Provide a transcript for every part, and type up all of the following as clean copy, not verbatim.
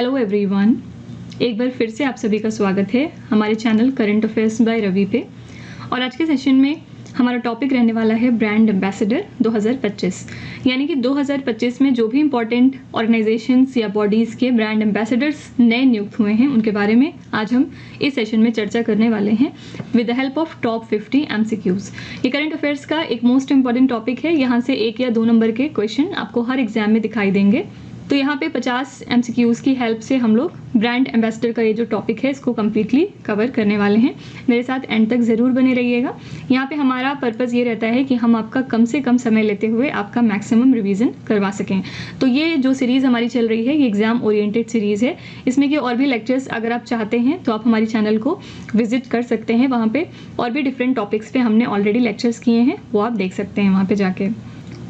Hello everyone, एक बार फिर से आप सभी का स्वागत है हमारे channel current affairs by Ravi पे। और आज के सेशन में हमारा टॉपिक रहने वाला है ब्रांड एम्बेसडर 2025, यानी कि 2025 में जो भी इंपॉर्टेंट ऑर्गेनाइजेशंस या बॉडीज़ के ब्रांड एम्बेसडर्स नए नियुक्त हुए हैं उनके बारे में आज हम इस सेशन में चर्चा करने वाले हैं with the help of top 50 MCQs। ये करंट अफेयर्स का एक मोस्ट इंपॉर्टेंट टॉपिक है। यहाँ से 1 या 2 नंबर के क्वेश्चन आपको हर एग्जाम में दिखाई देंगे। तो यहाँ पे 50 MCQs की हेल्प से हम लोग ब्रांड एम्बेसडर का ये जो टॉपिक है इसको कम्प्लीटली कवर करने वाले हैं। मेरे साथ एंड तक ज़रूर बने रहिएगा। यहाँ पे हमारा पर्पज़ ये रहता है कि हम आपका कम से कम समय लेते हुए आपका मैक्सिमम रिवीजन करवा सकें। तो ये जो सीरीज़ हमारी चल रही है ये एग्जाम ओरिएंटेड सीरीज़ है। इसमें कि और भी लेक्चर्स अगर आप चाहते हैं तो आप हमारे चैनल को विजिट कर सकते हैं। वहाँ पर और भी डिफरेंट टॉपिक्स पर हमने ऑलरेडी लेक्चर्स किए हैं, वो आप देख सकते हैं वहाँ पर जाके।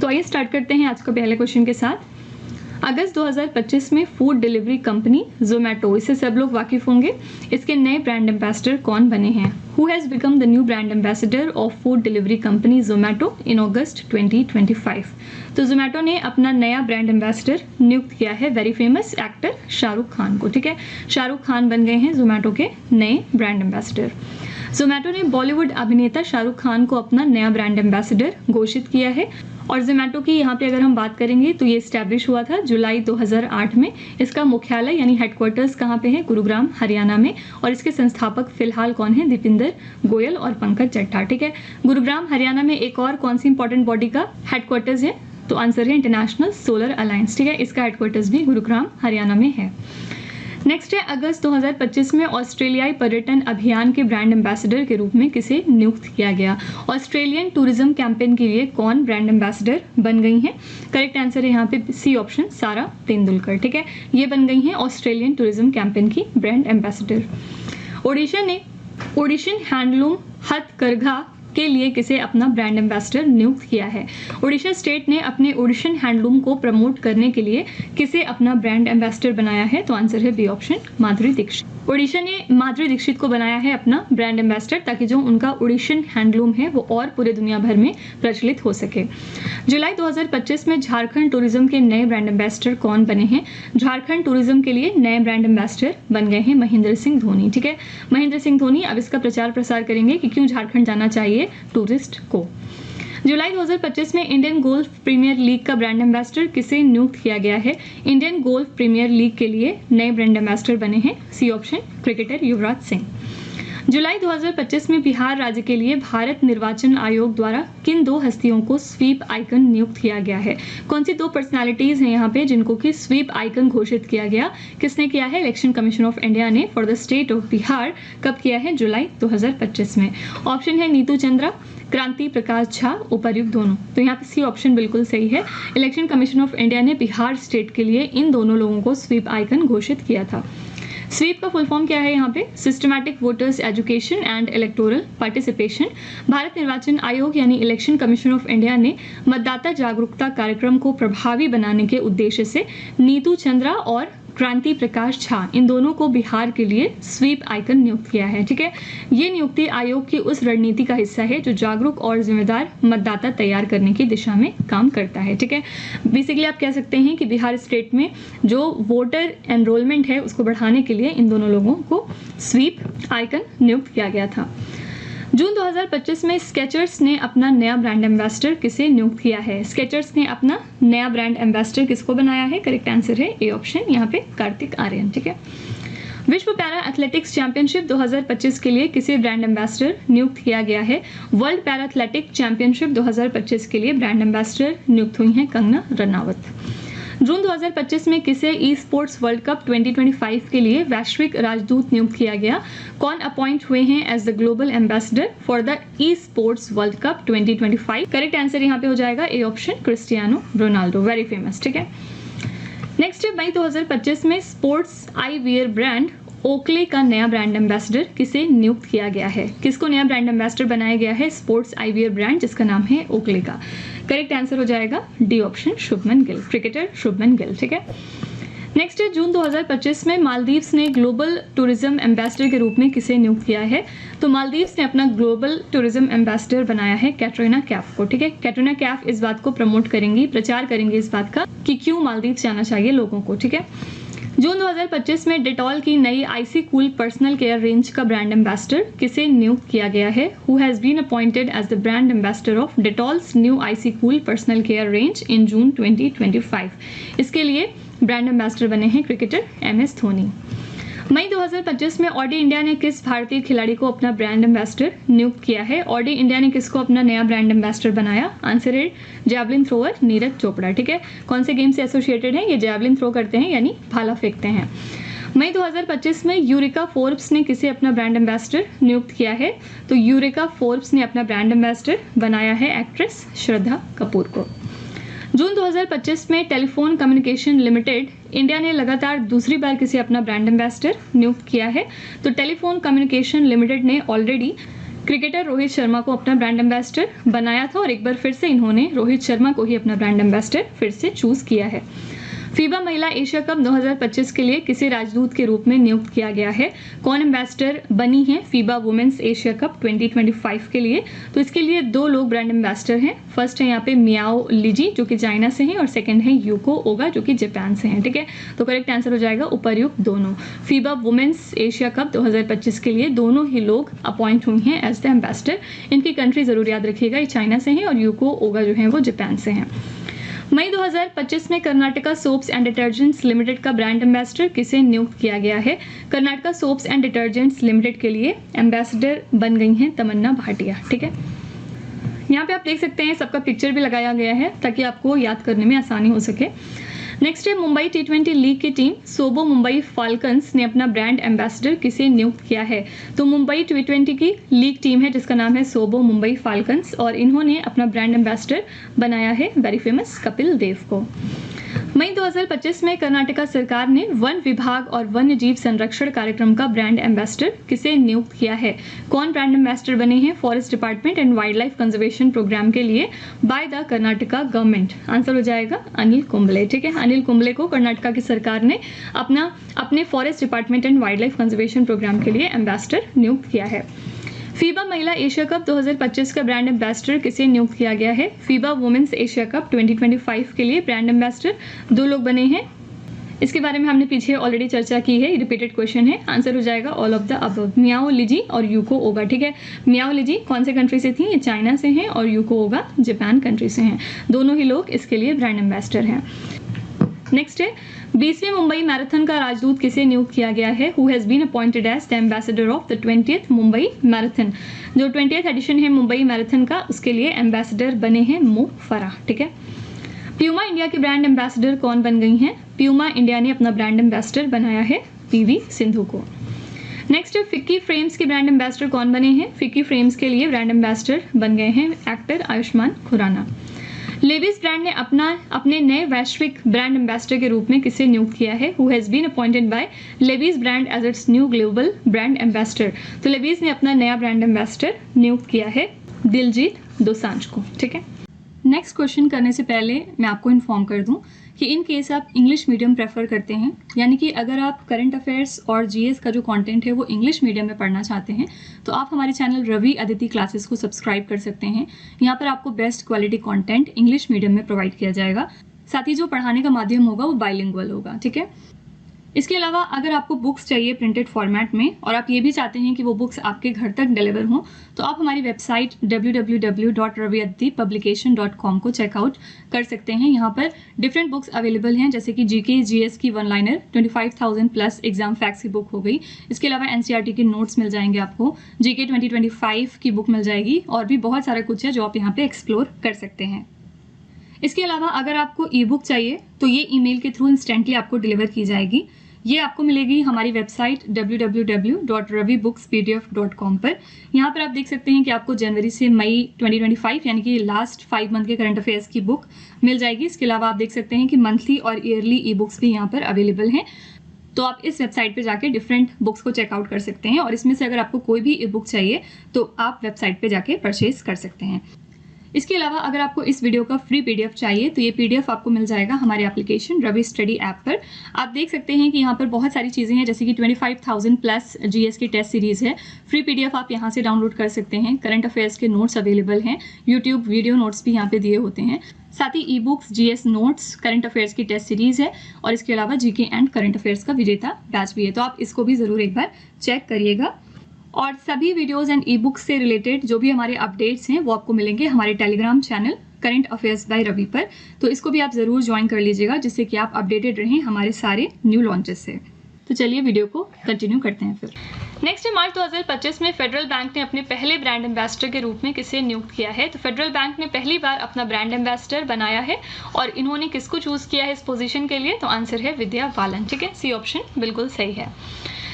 तो आइए स्टार्ट करते हैं आज का पहले क्वेश्चन के साथ। अगस्त 2025 में फूड डिलीवरी कंपनी जोमेटो, इससे सब लोग वाकिफ होंगे, इसके नए ब्रांड एम्बेसडर कौन बने हैं? Who has become the new brand ambassador of food delivery company Zomato in August 2025? तो जोमेटो ने अपना नया ब्रांड एम्बेसडर नियुक्त किया है very famous actor Shahrukh Khan को। ठीक है, शाहरुख खान बन गए हैं जोमेटो के नए ब्रांड एम्बेसडर। जोमेटो ने बॉलीवुड अभिनेता शाहरुख खान को अपना नया ब्रांड एम्बेसडर घोषित किया है। और जोमेटो की यहाँ पे अगर हम बात करेंगे तो ये इस्टेब्लिश हुआ था जुलाई 2008 में। इसका मुख्यालय यानी हेडक्वार्टर्स कहाँ पे है? गुरुग्राम, हरियाणा में। और इसके संस्थापक फिलहाल कौन है? दीपिंदर गोयल और पंकज चट्टा। ठीक है, गुरुग्राम हरियाणा में एक और कौन सी इंपॉर्टेंट बॉडी का हेडक्वार्टर्स है? तो आंसर है इंटरनेशनल सोलर अलायंस। ठीक है, इसका हेडक्वार्टर्स भी गुरुग्राम हरियाणा में है। नेक्स्ट है, अगस्त 2025 में ऑस्ट्रेलियाई पर्यटन अभियान के ब्रांड एम्बेसडर के रूप में किसे नियुक्त किया गया? ऑस्ट्रेलियन टूरिज्म कैंपेन के लिए कौन ब्रांड एम्बेसडर बन गई हैं? करेक्ट आंसर है यहाँ पे सी ऑप्शन, सारा तेंदुलकर। ठीक है, ये बन गई हैं ऑस्ट्रेलियन टूरिज्म कैंपेन की ब्रांड एम्बेसडर। ओडिशा ने ओडिशन हैंडलूम हथकरघा के लिए किसे अपना ब्रांड एम्बेसडर नियुक्त किया है? ओडिशा स्टेट ने अपने ओडिशन हैंडलूम को प्रमोट करने के लिए किसे अपना ब्रांड एम्बेसडर बनाया है? तो आंसर है बी ऑप्शन, माधुरी दीक्षित। ओडिशा ने माधुरी दीक्षित को बनाया है अपना ब्रांड एम्बेसडर ताकि जो उनका ओडिशन हैंडलूम है वो और पूरे दुनिया भर में प्रचलित हो सके। जुलाई 2025 में झारखंड टूरिज्म के नए ब्रांड एम्बेसडर कौन बने हैं? झारखंड टूरिज्म के लिए नए ब्रांड एम्बेसडर बन गए हैं महेंद्र सिंह धोनी। ठीक है, महेंद्र सिंह धोनी अब इसका प्रचार प्रसार करेंगे कि क्यों झारखंड जाना चाहिए टूरिस्ट को। जुलाई 2025 में इंडियन गोल्फ प्रीमियर लीग का ब्रांड एम्बेसडर किसे नियुक्त किया गया है? इंडियन गोल्फ प्रीमियर लीग के लिए नए ब्रांड एम्बेसडर बने हैं C option, cricketer Yuvraj Singh. जुलाई 2025 में बिहार राज्य के लिए भारत निर्वाचन आयोग द्वारा किन 2 हस्तियों को स्वीप आइकन नियुक्त किया गया है? कौन सी 2 पर्सनालिटीज हैं यहाँ पे जिनको कि स्वीप आइकन घोषित किया गया? किसने किया है? इलेक्शन कमीशन ऑफ इंडिया ने for the state of Bihar. कब किया है? जुलाई 2025 में। ऑप्शन है नीतू चंद्रा, क्रांति प्रकाश झा, उपर्युक्त दोनों। तो यहाँ पे सी ऑप्शन बिल्कुल सही है। इलेक्शन कमीशन ऑफ इंडिया ने बिहार स्टेट के लिए इन दोनों लोगों को स्वीप आइकन घोषित किया था। स्वीप का फुल फॉर्म क्या है? यहाँ पे systematic voters education and electoral participation. Bharat निर्वाचन आयोग यानी इलेक्शन कमीशन ऑफ इंडिया ने मतदाता जागरूकता कार्यक्रम को प्रभावी बनाने के उद्देश्य से नीतू चंद्रा और क्रांति प्रकाश झा इन दोनों को बिहार के लिए स्वीप आइकन नियुक्त किया है। ठीक है, ये नियुक्ति आयोग की उस रणनीति का हिस्सा है जो जागरूक और जिम्मेदार मतदाता तैयार करने की दिशा में काम करता है। ठीक है, बेसिकली आप कह सकते हैं कि बिहार स्टेट में जो वोटर एनरोलमेंट है उसको बढ़ाने के लिए इन दोनों लोगों को स्वीप आइकन नियुक्त किया गया था। जून 2025 में स्केचर्स ने अपना नया ब्रांड एम्बेसडर किसे नियुक्त किया है? स्केचर्स ने अपना नया ब्रांड एम्बेसडर किसको बनाया है? करेक्ट आंसर है ए ऑप्शन, यहाँ पे कार्तिक आर्यन। ठीक है, विश्व पैरा एथलेटिक्स चैंपियनशिप 2025 के लिए किसे ब्रांड एम्बेसडर नियुक्त किया गया है? वर्ल्ड पैरा एथलेटिक चैंपियनशिप 2025 के लिए ब्रांड एम्बेसडर नियुक्त हुई हैं कंगना रनावत। जून 2025 में किसे ई स्पोर्ट्स वर्ल्ड कप 2025 के लिए वैश्विक राजदूत नियुक्त किया गया? कौन अपॉइंट हुए हैं as the global ambassador for the esports world cup 2025? Correct answer यहाँ पे हो जाएगा A option, Cristiano Ronaldo, very famous. ठीक है, नेक्स्ट है मई 2025 में sports eyewear brand Oakley का नया ब्रांड एम्बेसडर किसे नियुक्त किया गया है? किसको नया ब्रांड एम्बेसडर बनाया गया है? स्पोर्ट्स आईवियर ब्रांड जिसका नाम है ओकले का। करेक्ट आंसर हो जाएगा D option, Shubman Gill, cricketer Shubman Gill. ठीक है, नेक्स्ट है जून 2025 में मालदीव्स ने ग्लोबल टूरिज्म एम्बेसडर के रूप में किसे नियुक्त किया है? तो मालदीव्स ने अपना ग्लोबल टूरिज्म एम्बेसडर बनाया है कैटरीना कैफ को। ठीक है, कैटरीना कैफ इस बात को प्रमोट करेंगी, प्रचार करेंगे इस बात का कि क्यों मालदीव्स जाना चाहिए लोगों को। ठीक है, जून 2025 में डेटॉल की नई icy cool personal care range का ब्रांड एम्बेसडर किसे नियुक्त किया गया है? Who has been appointed as the brand ambassador of Dettol's new icy cool personal care range in June 2025? इसके लिए ब्रांड एम्बेसडर बने हैं क्रिकेटर MS धोनी। मई 2025 में ऑडी इंडिया ने किस भारतीय खिलाड़ी को अपना ब्रांड एम्बेसडर नियुक्त किया है? ऑडी इंडिया ने किसको अपना नया ब्रांड एम्बेसडर बनाया? आंसर है जैवलिन थ्रोअर नीरज चोपड़ा। ठीक है, कौन से गेम से एसोसिएटेड है? ये जैवलिन थ्रो करते हैं यानी भाला फेंकते हैं। मई 2025 में यूरिका फोर्ब्स ने किसे अपना ब्रांड एम्बेसडर नियुक्त किया है? तो यूरिका फोर्ब्स ने अपना ब्रांड एम्बेसडर बनाया है एक्ट्रेस श्रद्धा कपूर को। जून 2025 में टेलीफोन कम्युनिकेशन लिमिटेड इंडिया ने लगातार दूसरी बार किसे अपना ब्रांड एम्बेसडर नियुक्त किया है? तो टेलीफोन कम्युनिकेशन लिमिटेड ने ऑलरेडी क्रिकेटर रोहित शर्मा को अपना ब्रांड एम्बेसडर बनाया था और एक बार फिर से इन्होंने रोहित शर्मा को ही अपना ब्रांड एम्बेसडर फिर से चूज किया है। फीबा महिला एशिया कप 2025 के लिए किसे राजदूत के रूप में नियुक्त किया गया है? कौन एम्बेसडर बनी है फीबा वुमेन्स एशिया कप 2025 के लिए? तो इसके लिए 2 लोग ब्रांड एम्बेसडर हैं। फर्स्ट है यहाँ पे मियाओ लिजी जो कि चाइना से हैं और सेकंड है यूको ओगा जो कि जापान से हैं। ठीक है, तो करेक्ट आंसर हो जाएगा उपर्युक्त दोनों। फीबा वुमेन्स एशिया कप 2025 के लिए दोनों ही लोग अपॉइंट हुई हैं एज द एम्बेसडर। इनकी कंट्री जरूर याद रखिएगा, ये चाइना से हैं और यूको ओगा जो है वो जापान से हैं। मई 2025 में Karnataka soaps and detergents limited का ब्रांड एम्बेसडर किसे नियुक्त किया गया है? Karnataka soaps and detergents limited के लिए एम्बेसडर बन गई हैं तमन्ना भाटिया। ठीक है, यहाँ पे आप देख सकते हैं सबका पिक्चर भी लगाया गया है ताकि आपको याद करने में आसानी हो सके। नेक्स्ट है मुंबई T20 लीग की टीम सोबो मुंबई फाल्कन्स ने अपना ब्रांड एम्बेसडर किसे नियुक्त किया है? तो मुंबई T20 की लीग टीम है जिसका नाम है सोबो मुंबई फाल्कन्स और इन्होंने अपना ब्रांड एम्बेसडर बनाया है वेरी फेमस कपिल देव को। मई 2025 में कर्नाटका सरकार ने वन विभाग और वन्य जीव संरक्षण कार्यक्रम का ब्रांड एम्बेसडर किसे नियुक्त किया है? कौन ब्रांड एम्बेसडर बने हैं forest department and wildlife conservation programme के लिए by the Karnataka government? Answer हो जाएगा अनिल कुंबले। ठीक है, अनिल कुंबले को कर्नाटका की सरकार ने अपने forest department and wildlife conservation programme के लिए एम्बेसडर नियुक्त किया है। फीबा महिला एशिया कप 2025 का ब्रांड एम्बेसडर किसे नियुक्त किया गया है? फीबा वुमेन्स एशिया कप 2025 के लिए ब्रांड एम्बेसडर 2 लोग बने हैं। इसके बारे में हमने पीछे ऑलरेडी चर्चा की है, रिपीटेड क्वेश्चन है। आंसर हो जाएगा all of the above, Miao Lijie और यूको ओगा। ठीक है, मियाओ लिजी कौन से कंट्री से थी? ये चाइना से हैं और यूको ओगा जापान कंट्री से हैं। दोनों ही लोग इसके लिए ब्रांड एम्बेसडर हैं। नेक्स्ट है 20वें मुंबई मैराथन का राजदूत किसे नियुक्त किया गया है? Who has been appointed as the ambassador of the 20th Mumbai marathon? जो 20th एडिशन है मुंबई मैराथन का उसके लिए एम्बेसडर बने हैं मो फराह। ठीक है, प्यूमा इंडिया के ब्रांड एम्बेसडर कौन बन गई हैं? प्यूमा इंडिया ने अपना ब्रांड एम्बेसडर बनाया है PV सिंधु को। नेक्स्ट है फिक्की फ्रेम्स के ब्रांड एम्बेसडर कौन बने हैं? फिक्की फ्रेम्स के लिए ब्रांड एम्बेसडर बन गए हैं actor Ayushmann Khurrana. Levi's brand ने अपने नए वैश्विक ब्रांड एम्बेसडर के रूप में किसे नियुक्त किया है? Who has been appointed by Levi's brand as its new global brand ambassador? तो लेविस ने अपना नया ब्रांड एम्बेसडर नियुक्त किया है दिलजीत दोसांझ को। ठीक है, नेक्स्ट क्वेश्चन करने से पहले मैं आपको इन्फॉर्म कर दूं कि इन केस आप इंग्लिश मीडियम प्रेफर करते हैं, यानी कि अगर आप करंट अफेयर्स और GS का जो कंटेंट है वो इंग्लिश मीडियम में पढ़ना चाहते हैं तो आप हमारे चैनल रवि अदिति क्लासेस को सब्सक्राइब कर सकते हैं। यहाँ पर आपको best quality content English medium में प्रोवाइड किया जाएगा, साथ ही जो पढ़ाने का माध्यम होगा वो बाइलिंगुअल होगा। ठीक है, इसके अलावा अगर आपको बुक्स चाहिए प्रिंटेड फॉर्मेट में और आप ये भी चाहते हैं कि वो बुक्स आपके घर तक डिलीवर हों तो आप हमारी वेबसाइट www.raviaditipublication.com को चेकआउट कर सकते हैं। यहाँ पर डिफरेंट बुक्स अवेलेबल हैं जैसे कि GK GS की 1 लाइनर 25,000 प्लस एग्जाम फैक्ट्स की बुक हो गई। इसके अलावा NCERT के नोट्स मिल जाएंगे आपको, GK 2025 की बुक मिल जाएगी और भी बहुत सारा कुछ है जो आप यहाँ पे एक्सप्लोर कर सकते हैं। इसके अलावा अगर आपको ई बुक चाहिए तो ये ईमेल के थ्रू इंस्टेंटली आपको डिलीवर की जाएगी। ये आपको मिलेगी हमारी वेबसाइट www.ravibookspdf.com पर। यहाँ पर आप देख सकते हैं कि आपको जनवरी से मई 2025 यानी कि लास्ट 5 मंथ के करंट अफेयर्स की बुक मिल जाएगी। इसके अलावा आप देख सकते हैं कि मंथली और ईयरली ई बुक्स भी यहाँ पर अवेलेबल हैं। तो आप इस वेबसाइट पे जाके डिफरेंट बुक्स को चेकआउट कर सकते हैं और इसमें से अगर आपको कोई भी ई बुक चाहिए तो आप वेबसाइट पे जाके परचेज कर सकते हैं। इसके अलावा अगर आपको इस वीडियो का फ्री पीडीएफ चाहिए तो ये पीडीएफ आपको मिल जाएगा हमारे एप्लीकेशन रवि स्टडी ऐप पर। आप देख सकते हैं कि यहाँ पर बहुत सारी चीज़ें हैं, जैसे कि 25,000 प्लस जीएस की टेस्ट सीरीज़ है। फ्री पीडीएफ आप यहाँ से डाउनलोड कर सकते हैं। करंट अफेयर्स के नोट्स अवेलेबल हैं, यूट्यूब वीडियो नोट्स भी यहाँ पे दिए होते हैं। साथ ही e books, GS notes, current affairs की टेस्ट सीरीज़ है और इसके अलावा जीके एंड करंट अफेयर्स का विजेता बैच भी है। तो आप इसको भी ज़रूर एक बार चेक करिएगा। और सभी वीडियोज़ एंड ई बुक्स से रिलेटेड जो भी हमारे अपडेट्स हैं वो आपको मिलेंगे हमारे Telegram channel current affairs by Ravi पर। तो इसको भी आप ज़रूर ज्वाइन कर लीजिएगा, जिससे कि आप अपडेटेड रहें हमारे सारे न्यू लॉन्चेस से। तो चलिए वीडियो को कंटिन्यू करते हैं फिर। नेक्स्ट है मार्च 2025 में फेडरल बैंक ने अपने पहले ब्रांड एम्बेसडर के रूप में किसे नियुक्त किया है। तो फेडरल बैंक ने पहली बार अपना ब्रांड एम्बेसडर बनाया है और इन्होंने किसको चूज किया है इस पोजीशन के लिए। तो आंसर है विद्या बालन। ठीक है, सी ऑप्शन बिल्कुल सही है।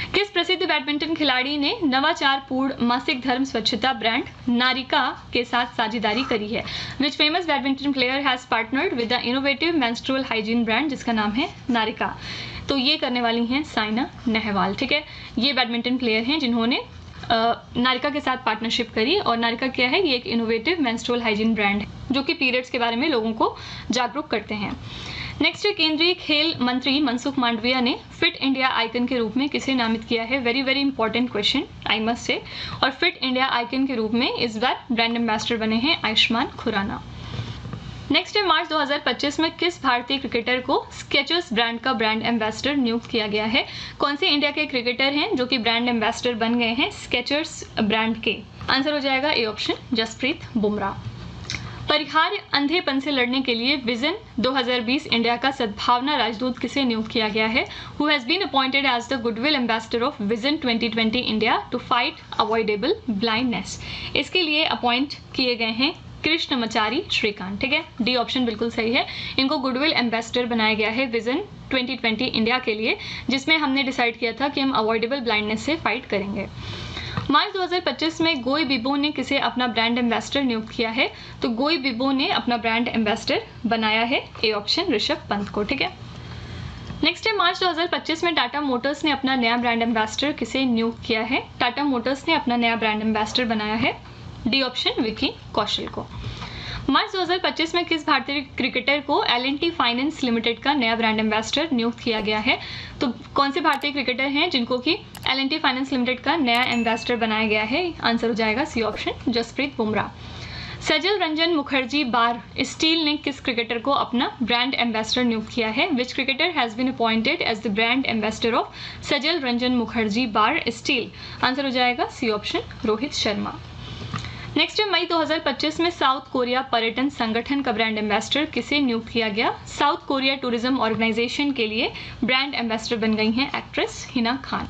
किस प्रसिद्ध बैडमिंटन खिलाड़ी ने नवाचारपूर्ण मासिक धर्म स्वच्छता ब्रांड नारिका के साथ साझेदारी करी है। Which famous badminton player has partnered with the innovative menstrual hygiene brand जिसका नाम है नारिका। तो ये करने वाली हैं साइना नेहवाल। ठीक है, ये बैडमिंटन प्लेयर हैं जिन्होंने नारिका के साथ पार्टनरशिप करी। और नारिका क्या है, ये एक इनोवेटिव मेंस्ट्रुअल हाइजीन ब्रांड है जो कि पीरियड्स के बारे में लोगों को जागरूक करते हैं। नेक्स्ट है केंद्रीय खेल मंत्री मनसुख मांडविया ने फिट इंडिया आइकन के रूप में किसे नामित किया है। Very very important question I must say. और फिट इंडिया आइकन के रूप में इस बार ब्रांड एम्बेसडर बने हैं आयुष्मान खुराना। नेक्स्ट है मार्च 2025 में किस भारतीय क्रिकेटर को स्केचर्स ब्रांड का ब्रांड एम्बेसडर नियुक्त किया गया है। कौन से इंडिया के क्रिकेटर हैं जो कि ब्रांड एम्बेसडर बन गए हैं स्केचर्स ब्रांड के। आंसर हो जाएगा ए ऑप्शन जसप्रीत बुमराह। परिहार अंधेपन से लड़ने के लिए विजन 2020 इंडिया का सद्भावना राजदूत किसे नियुक्त किया गया है। Who has been appointed as the goodwill ambassador of vision 2020 India to fight avoidable blindness. इसके लिए अपॉइंट किए गए हैं कृष्णमचारी श्रीकांत। ठीक है, डी ऑप्शन बिल्कुल सही है। इनको गुडविल एम्बेसडर बनाया गया है विजन 2020 इंडिया के लिए, जिसमें हमने डिसाइड किया था कि हम अवॉइडेबल ब्लाइंडनेस से फाइट करेंगे। मार्च 2025 में गोई बिबो ने किसे अपना ब्रांड एम्बेसडर नियुक्त किया है। तो गोई बिबो ने अपना ब्रांड एम्बेसडर बनाया है ए ऑप्शन ऋषभ पंत को। ठीक है, नेक्स्ट है मार्च 2025 में टाटा मोटर्स ने अपना नया ब्रांड एम्बेसडर किसे नियुक्त किया है। टाटा मोटर्स ने अपना नया ब्रांड एम्बेसडर बनाया है डी ऑप्शन विकी कौशल को। मार्च 2025 में किस भारतीय क्रिकेटर को L&T फाइनेंस लिमिटेड का नया ब्रांड एम्बेसडर नियुक्त किया गया है। तो कौन से भारतीय क्रिकेटर हैं जिनको कि L&T फाइनेंस लिमिटेड का नया एम्बेसडर बनाया गया है। आंसर हो जाएगा सी ऑप्शन जसप्रीत बुमराह। सजल रंजन मुखर्जी बार स्टील ने किस क्रिकेटर को अपना ब्रांड एम्बेसडर नियुक्त किया है। Which cricketer has been appointed as the brand ambassador of Sajal Ranjan Mukherjee bar steel. Answer हो जाएगा C option Rohit Sharma. Next है मई 2025 में साउथ कोरिया पर्यटन संगठन का ब्रांड एम्बेसडर किसे नियुक्त किया गया। साउथ कोरिया टूरिज्म ऑर्गेनाइजेशन के लिए ब्रांड एम्बेसडर बन गई हैं actress Hina Khan.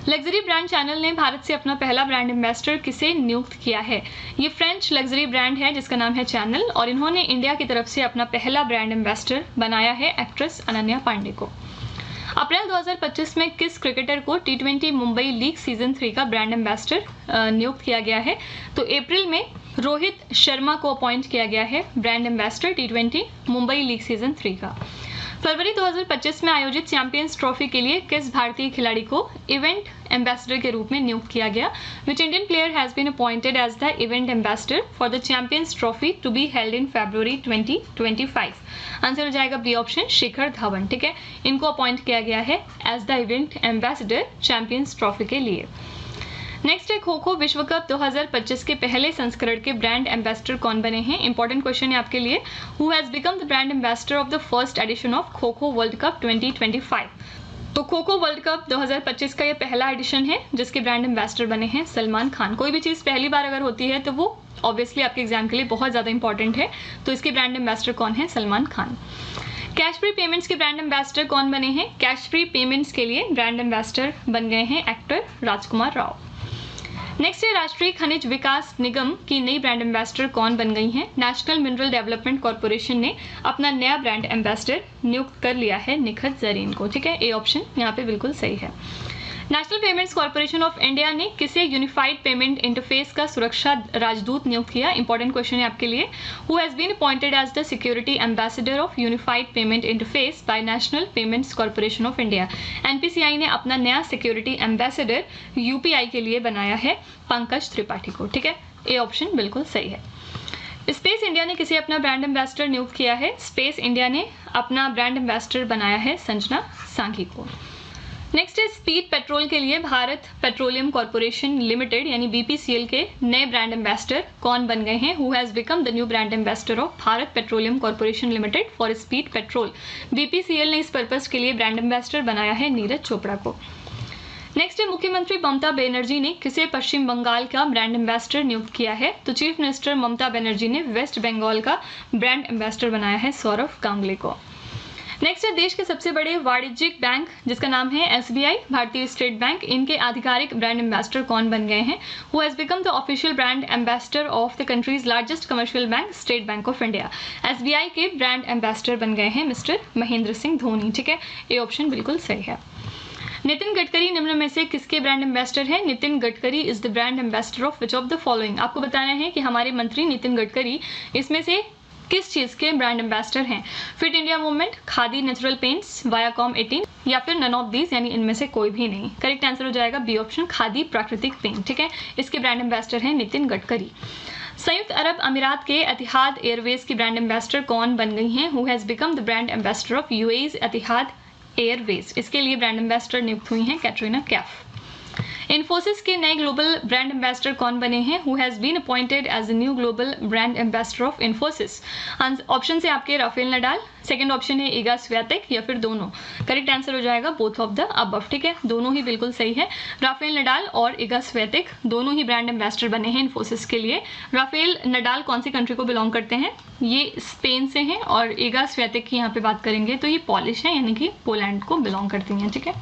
Luxury brand channel ने भारत से अपना पहला ब्रांड एम्बेसडर किसे नियुक्त किया है। ये फ्रेंच लग्जरी ब्रांड है जिसका नाम है चैनल और इन्होंने इंडिया की तरफ से अपना पहला ब्रांड एम्बेसडर बनाया है एक्ट्रेस अनन्या पांडे को। अप्रैल 2025 में किस क्रिकेटर को T20 मुंबई लीग सीजन 3 का ब्रांड एम्बेसडर नियुक्त किया गया है। तो अप्रैल में रोहित शर्मा को अपॉइंट किया गया है brand ambassador T20 Mumbai league season 3 का। फरवरी 2025 में आयोजित चैंपियंस ट्रॉफी के लिए किस भारतीय खिलाड़ी को इवेंट एम्बेसडर के रूप में नियुक्त किया गया। Which Indian player has been appointed as the event ambassador for the champions trophy to be held in February 2025। Answer हो जाएगा बी ऑप्शन शिखर धवन। ठीक है, इनको अपॉइंट किया गया है as the event ambassador champions trophy के लिए। नेक्स्ट है खो खो विश्व कप 2025 के पहले संस्करण के ब्रांड एम्बेसडर कौन बने हैं। इंपॉर्टेंट क्वेश्चन है आपके लिए। Who has become the brand ambassador of the first edition of kho kho world cup 2025। तो खो खो वर्ल्ड कप 2025 का ये पहला एडिशन है जिसके ब्रांड एम्बेसडर बने हैं सलमान खान। कोई भी चीज़ पहली बार अगर होती है तो वो ऑब्वियसली आपके एग्जाम के लिए बहुत ज़्यादा इंपॉर्टेंट है। तो इसके ब्रांड एम्बेसडर कौन है, Salman Khan. Cash free payments के ब्रांड एम्बेसडर कौन बने हैं। कैश फ्री पेमेंट्स के लिए ब्रांड एम्बेसडर बन गए हैं एक्टर राजकुमार राव। नेक्स्ट है राष्ट्रीय खनिज विकास निगम की नई ब्रांड एम्बेसडर कौन बन गई हैं। नेशनल मिनरल डेवलपमेंट कॉर्पोरेशन ने अपना नया ब्रांड एम्बेसडर नियुक्त कर लिया है निखत जरीन को। ठीक है, ए ऑप्शन यहाँ पे बिल्कुल सही है। National payments corporation of India ने किसे यूनिफाइड पेमेंट इंटरफेस का सुरक्षा राजदूत नियुक्त किया। इंपॉर्टेंट क्वेश्चन है आपके लिए। Who has been appointed as the security ambassador of unified payment interface by national payments corporation of India. NPCI ने अपना नया सिक्योरिटी एम्बेसडर यूपीआई के लिए बनाया है पंकज त्रिपाठी को। ठीक है, ए ऑप्शन बिल्कुल सही है। स्पेस इंडिया ने किसे अपना ब्रांड एम्बेसडर नियुक्त किया है? स्पेस इंडिया ने अपना ब्रांड एम्बेसडर बनाया है संजना सांघी को। नेक्स्ट है स्पीड पेट्रोल के लिए भारत पेट्रोलियम कॉर्पोरेशन लिमिटेड यानी बीपीसीएल के नए ब्रांड एम्बेसडर कौन बन गए हैं? Who has become the new brand ambassador of Bharat petroleum corporation limited for speed petrol. BPCL ने इस पर्पस के लिए ब्रांड एम्बेसडर बनाया है नीरज चोपड़ा को। नेक्स्ट है मुख्यमंत्री ममता बनर्जी ने किसे पश्चिम बंगाल का ब्रांड एम्बेसडर नियुक्त किया है? तो चीफ मिनिस्टर ममता बनर्जी ने वेस्ट बंगाल का ब्रांड एम्बेसडर बनाया है सौरभ गांगुली को। नेक्स्ट है देश के सबसे बड़े वाणिज्यिक बैंक जिसका नाम है एसबीआई भारतीय स्टेट बैंक, इनके आधिकारिक ब्रांड एम्बेसडर कौन बन गए हैं? Who has become the official brand ambassador of the countries largest commercial bank state bank of India. SBI के ब्रांड एम्बेसडर बन गए हैं मिस्टर महेंद्र सिंह धोनी। ठीक है, ये ऑप्शन बिल्कुल सही है। नितिन गडकरी निम्न में से किसके ब्रांड एम्बेसडर हैं? Nitin Gadkari is the brand ambassador of which of the following. आपको बताना है कि हमारे मंत्री नितिन गडकरी इसमें से किस चीज के ब्रांड एम्बेसडर हैं? Fit India movement, khadi natural paints, Viacom 18 या फिर नन ऑफ दीज यानी इनमें से कोई भी नहीं। करेक्ट आंसर हो जाएगा बी ऑप्शन, खादी प्राकृतिक पेंट। ठीक है, इसके ब्रांड एम्बेसडर हैं नितिन गडकरी। संयुक्त अरब अमीरात के एतिहाद एयरवेज की ब्रांड एम्बेसडर कौन बन गई हैं? Who has become the brand ambassador of UAE's Etihad airways. इसके लिए ब्रांड एम्बेसडर नियुक्त हुई हैं कैटरीना कैफ। इन्फोसिस के नए ग्लोबल ब्रांड एम्बेसडर कौन बने हैं? Who has been appointed as the new global brand ambassador of Infosys. Option से आपके राफेल नडाल, सेकंड ऑप्शन है इगा स्वियातेक या फिर दोनों। करेक्ट आंसर हो जाएगा बोथ ऑफ द अबव। ठीक है, दोनों ही बिल्कुल सही है। राफेल नडाल और इगा स्वियातेक दोनों ही ब्रांड एम्बेसडर बने हैं इन्फोसिस के लिए। राफेल नडाल कौन सी कंट्री को बिलोंग करते हैं? ये स्पेन से हैं और इगा स्वियातेक की यहाँ पे बात करेंगे तो ये पॉलिश है यानी कि पोलैंड को बिलोंग करती हैं। ठीक है,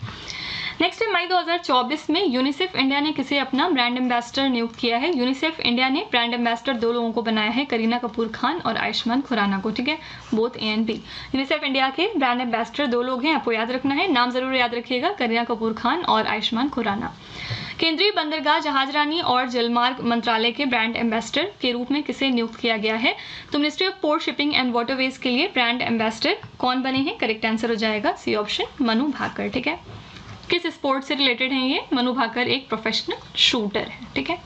नेक्स्ट है मई 2024 में यूनिसेफ इंडिया ने किसे अपना ब्रांड एम्बेसडर नियुक्त किया है? यूनिसेफ इंडिया ने ब्रांड एम्बेसडर दो लोगों को बनाया है, करीना कपूर खान और आयुष्मान खुराना को। ठीक है, both A and B. UNICEF India के ब्रांड एम्बेसडर दो लोग हैं, आपको याद रखना है, नाम जरूर याद रखिएगा, करीना कपूर खान और आयुष्मान खुराना। केंद्रीय बंदरगाह जहाजरानी और जलमार्ग मंत्रालय के ब्रांड एम्बेसडर के रूप में किसे नियुक्त किया गया है? तो ministry of port shipping and waterways के लिए ब्रांड एम्बेसडर कौन बने हैं? करेक्ट आंसर हो जाएगा सी ऑप्शन, मनु भाकर। ठीक है, किस स्पोर्ट से रिलेटेड हैं ये? मनु भाकर एक प्रोफेशनल शूटर है। ठीक है,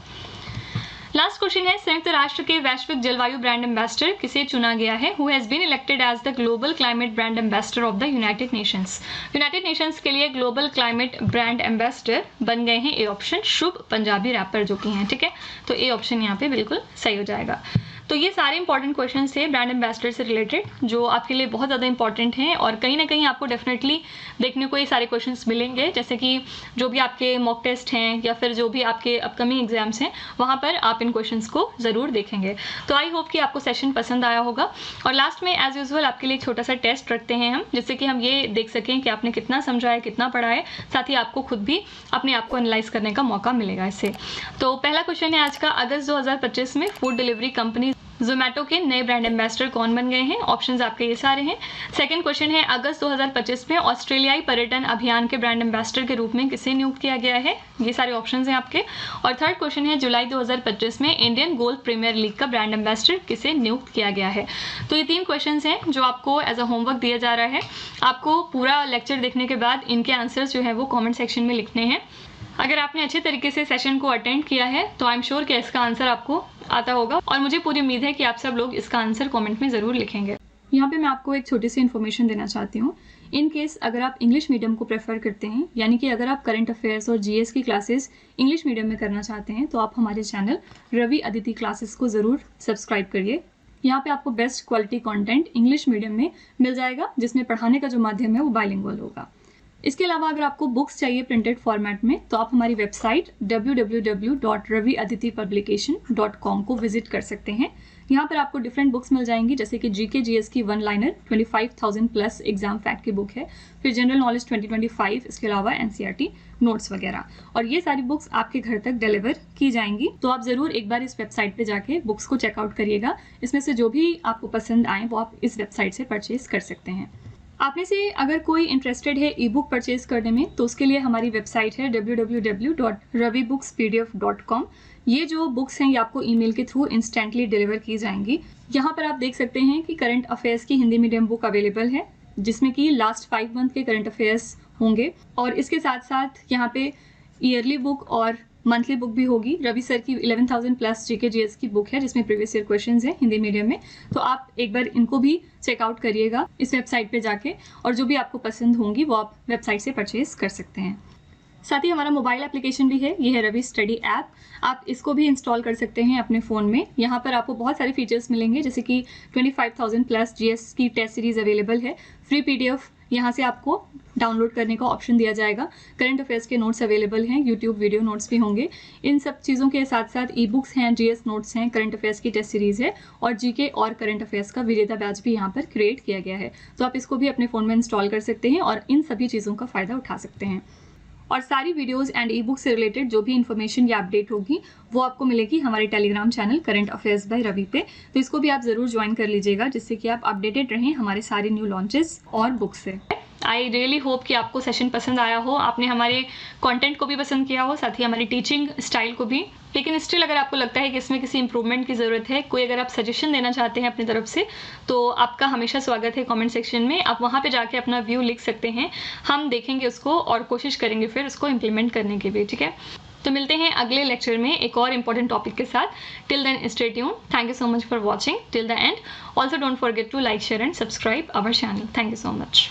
लास्ट क्वेश्चन है संयुक्त राष्ट्र के वैश्विक जलवायु ब्रांड एम्बेसडर किसे चुना गया है? Who has been elected as the global climate brand ambassador of the United Nations. United Nations के लिए ग्लोबल क्लाइमेट ब्रांड एम्बेसडर बन गए हैं A option, Shubh Punjabi rapper जो कि हैं। ठीक है, तो ए ऑप्शन यहाँ पे बिल्कुल सही हो जाएगा। तो ये सारे इंपॉर्टेंट क्वेश्चंस थे ब्रांड एम्बेसडर से रिलेटेड जो आपके लिए बहुत ज़्यादा इंपॉर्टेंट हैं और कहीं ना कहीं आपको डेफिनेटली देखने को ये सारे क्वेश्चंस मिलेंगे, जैसे कि जो भी आपके मॉक टेस्ट हैं या फिर जो भी आपके अपकमिंग एग्जाम्स हैं वहाँ पर आप इन क्वेश्चंस को ज़रूर देखेंगे। तो आई होप कि आपको सेशन पसंद आया होगा और लास्ट में एज यूजुअल आपके लिए एक छोटा सा टेस्ट रखते हैं हम, जिससे कि हम ये देख सकें कि आपने कितना समझा है, कितना पढ़ा है, साथ ही आपको खुद भी अपने आप को एनालाइज करने का मौका मिलेगा इससे। तो पहला क्वेश्चन है आज का, अगस्त 2025 में फूड डिलीवरी कंपनी जोमेटो के नए ब्रांड एम्बेसडर कौन बन गए हैं? ऑप्शंस आपके ये सारे हैं। सेकंड क्वेश्चन है, अगस्त 2025 में ऑस्ट्रेलियाई पर्यटन अभियान के ब्रांड एम्बेसडर के रूप में किसे नियुक्त किया गया है? ये सारे ऑप्शंस हैं आपके। और थर्ड क्वेश्चन है, जुलाई 2025 में इंडियन गोल्फ प्रीमियर लीग का ब्रांड एम्बेसडर किसे नियुक्त किया गया है? तो ये 3 क्वेश्चंस हैं जो आपको एज अ होमवर्क दिया जा रहा है। आपको पूरा लेक्चर देखने के बाद इनके आंसर्स जो है वो कॉमेंट सेक्शन में लिखने हैं। अगर आपने अच्छे तरीके से सेशन को अटेंड किया है तो आई एम श्योर कि इसका आंसर आपको आता होगा और मुझे पूरी उम्मीद है कि आप सब लोग इसका आंसर कमेंट में ज़रूर लिखेंगे। यहाँ पे मैं आपको एक छोटी सी इन्फॉर्मेशन देना चाहती हूँ। इन केस अगर आप इंग्लिश मीडियम को प्रेफर करते हैं, यानी कि अगर आप करंट अफेयर्स और जीएस की क्लासेस इंग्लिश मीडियम में करना चाहते हैं तो आप हमारे चैनल रवि अदिति क्लासेस को ज़रूर सब्सक्राइब करिए। यहाँ पे आपको best quality content English medium में मिल जाएगा, जिसमें पढ़ाने का जो माध्यम है वो बाइलिंगुअल होगा। इसके अलावा अगर आपको बुक्स चाहिए प्रिंटेड फॉर्मेट में तो आप हमारी वेबसाइट www.raviaditipublication.com को विजिट कर सकते हैं। यहाँ पर आपको डिफरेंट बुक्स मिल जाएंगी, जैसे कि जीके जीएस की 1 लाइनर 25,000 प्लस एग्जाम फैक्ट की बुक है, फिर जनरल नॉलेज 2025, इसके अलावा एनसीईआरटी नोट्स वगैरह, और ये सारी बुक्स आपके घर तक डिलीवर की जाएंगी। तो आप ज़रूर एक बार इस वेबसाइट पे जाके बुक्स को चेकआउट करिएगा। इसमें से जो भी आपको पसंद आए वो आप इस वेबसाइट से परचेज कर सकते हैं। आप में से अगर कोई इंटरेस्टेड है ई बुक परचेज करने में तो उसके लिए हमारी वेबसाइट है www.ravibookspdf.com। ये जो बुक्स हैं ये आपको ईमेल के थ्रू इंस्टेंटली डिलीवर की जाएंगी। यहाँ पर आप देख सकते हैं कि करंट अफेयर्स की हिंदी मीडियम बुक अवेलेबल है, जिसमें कि लास्ट 5 मंथ के करंट अफेयर्स होंगे, और इसके साथ साथ यहाँ पे ईयरली बुक और मंथली बुक भी होगी। रवि सर की 11,000 प्लस जीके जीएस की बुक है जिसमें प्रीवियस ईयर क्वेश्चंस हैं हिंदी मीडियम में, तो आप एक बार इनको भी चेकआउट करिएगा इस वेबसाइट पे जाके, और जो भी आपको पसंद होंगी वो आप वेबसाइट से परचेज कर सकते हैं। साथ ही हमारा मोबाइल एप्लीकेशन भी है, ये है रवि स्टडी ऐप। आप इसको भी इंस्टॉल कर सकते हैं अपने फ़ोन में। यहाँ पर आपको बहुत सारे फीचर्स मिलेंगे, जैसे कि 25,000 प्लस जीएस की टेस्ट सीरीज अवेलेबल है। फ्री पीडीएफ यहाँ से आपको डाउनलोड करने का ऑप्शन दिया जाएगा। करंट अफेयर्स के नोट्स अवेलेबल हैं, यूट्यूब वीडियो नोट्स भी होंगे। इन सब चीज़ों के साथ साथ ई बुक्स हैं, जीएस नोट्स हैं, करंट अफेयर्स की टेस्ट सीरीज़ है, और जीके और करंट अफेयर्स का विजेता बैच भी यहाँ पर क्रिएट किया गया है। तो आप इसको भी अपने फ़ोन में इंस्टॉल कर सकते हैं और इन सभी चीज़ों का फ़ायदा उठा सकते हैं। और सारी वीडियोस एंड ई बुक से रिलेटेड जो भी इन्फॉर्मेशन या अपडेट होगी वो आपको मिलेगी हमारे Telegram channel current affairs by Ravi पे। तो इसको भी आप ज़रूर ज्वाइन कर लीजिएगा, जिससे कि आप अपडेटेड रहें हमारे सारे न्यू लॉन्चेस और बुक्स से। आई रियली होप कि आपको सेशन पसंद आया हो, आपने हमारे कंटेंट को भी पसंद किया हो, साथ ही हमारी टीचिंग स्टाइल को भी। लेकिन स्टिल अगर आपको लगता है कि इसमें किसी इंप्रूवमेंट की ज़रूरत है, कोई अगर आप सजेशन देना चाहते हैं अपनी तरफ से, तो आपका हमेशा स्वागत है कमेंट सेक्शन में। आप वहाँ पे जाके अपना व्यू लिख सकते हैं, हम देखेंगे उसको और कोशिश करेंगे फिर उसको इम्प्लीमेंट करने की भी, ठीक है। तो मिलते हैं अगले लेक्चर में एक और इम्पॉर्टेंट टॉपिक के साथ। Till then stay tune. Thank you so much for watching till the end. Also don't forget to like, share and subscribe our channel. Thank you so much.